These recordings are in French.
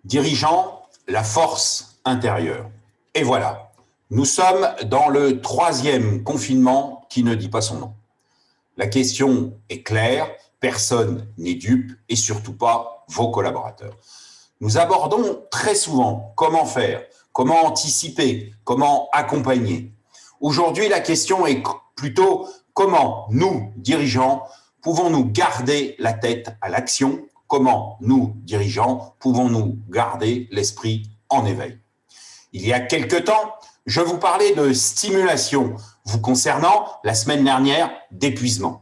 Dirigeant, la force intérieure. Et voilà, nous sommes dans le 3e confinement qui ne dit pas son nom. La question est claire, personne n'est dupe et surtout pas vos collaborateurs. Nous abordons très souvent comment faire, comment anticiper, comment accompagner. Aujourd'hui, la question est plutôt comment nous, dirigeants, pouvons-nous garder la tête à l'action? Comment nous, dirigeants, pouvons-nous garder l'esprit en éveil? Il y a quelque temps, je vous parlais de stimulation, vous concernant la semaine dernière d'épuisement.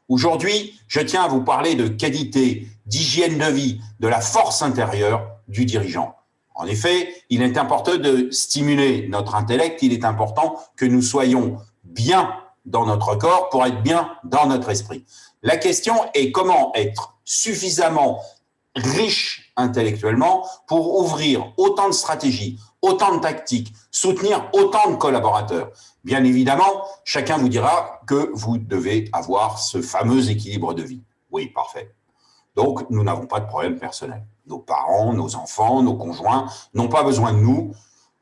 Aujourd'hui, je tiens à vous parler de qualité, d'hygiène de vie, de la force intérieure du dirigeant. En effet, il est important de stimuler notre intellect, il est important que nous soyons bien dans notre corps pour être bien dans notre esprit. La question est comment être suffisamment riche intellectuellement pour ouvrir autant de stratégies, autant de tactiques, soutenir autant de collaborateurs. Bien évidemment, chacun vous dira que vous devez avoir ce fameux équilibre de vie. Oui, parfait. Donc, nous n'avons pas de problème personnel. Nos parents, nos enfants, nos conjoints n'ont pas besoin de nous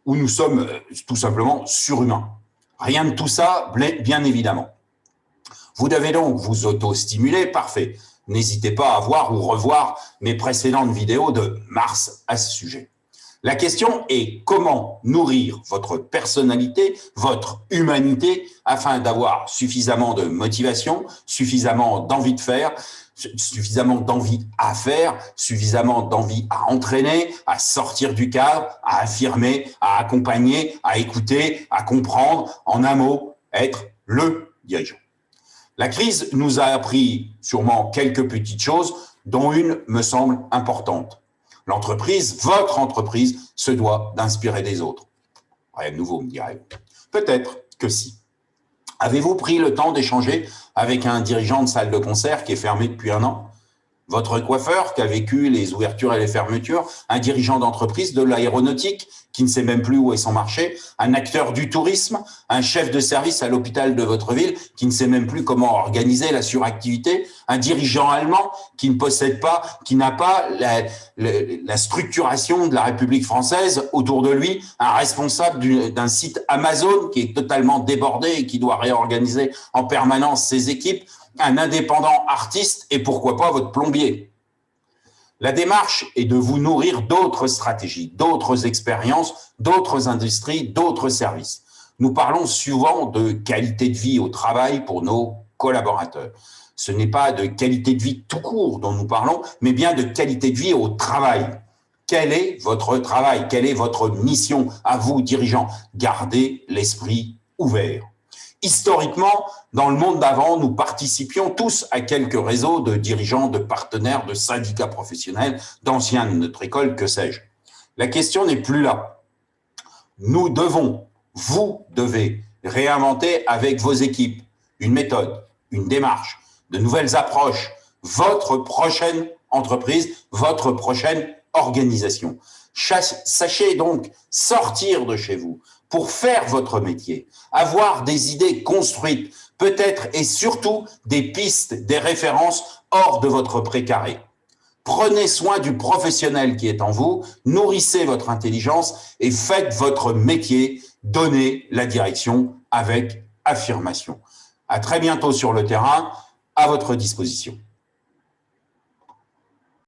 ou nous sommes tout simplement surhumains. Rien de tout ça, bien évidemment. Vous devez donc vous auto-stimuler, parfait. N'hésitez pas à voir ou revoir mes précédentes vidéos de mars à ce sujet. La question est comment nourrir votre personnalité, votre humanité, afin d'avoir suffisamment de motivation, suffisamment d'envie de faire, suffisamment d'envie à faire, suffisamment d'envie à entraîner, à sortir du cadre, à affirmer, à accompagner, à écouter, à comprendre, en un mot, être le dirigeant. La crise nous a appris sûrement quelques petites choses, dont une me semble importante. L'entreprise, votre entreprise, se doit d'inspirer des autres. Rien de nouveau, me direz-vous. Peut-être que si. Avez-vous pris le temps d'échanger avec un dirigeant de salle de concert qui est fermé depuis 1 an? Votre coiffeur qui a vécu les ouvertures et les fermetures? Un dirigeant d'entreprise de l'aéronautique qui ne sait même plus où est son marché? Un acteur du tourisme? Un chef de service à l'hôpital de votre ville qui ne sait même plus comment organiser la suractivité? Un dirigeant allemand qui ne possède pas, qui n'a pas la structuration de la République française autour de lui? Un responsable d'un site Amazon qui est totalement débordé et qui doit réorganiser en permanence ses équipes? Un indépendant artiste et pourquoi pas votre plombier. La démarche est de vous nourrir d'autres stratégies, d'autres expériences, d'autres industries, d'autres services. Nous parlons souvent de qualité de vie au travail pour nos collaborateurs. Ce n'est pas de qualité de vie tout court dont nous parlons, mais bien de qualité de vie au travail. Quel est votre travail? Quelle est votre mission à vous, dirigeants? Gardez l'esprit ouvert. Historiquement, dans le monde d'avant, nous participions tous à quelques réseaux de dirigeants, de partenaires, de syndicats professionnels, d'anciens de notre école, que sais-je. La question n'est plus là. Nous devons, vous devez réinventer avec vos équipes une méthode, une démarche, de nouvelles approches, votre prochaine entreprise, votre prochaine organisation. Sachez donc sortir de chez vous pour faire votre métier, avoir des idées construites, peut-être et surtout des pistes, des références hors de votre précaré. Prenez soin du professionnel qui est en vous, nourrissez votre intelligence et faites votre métier, donnez la direction avec affirmation. À très bientôt sur le terrain, à votre disposition.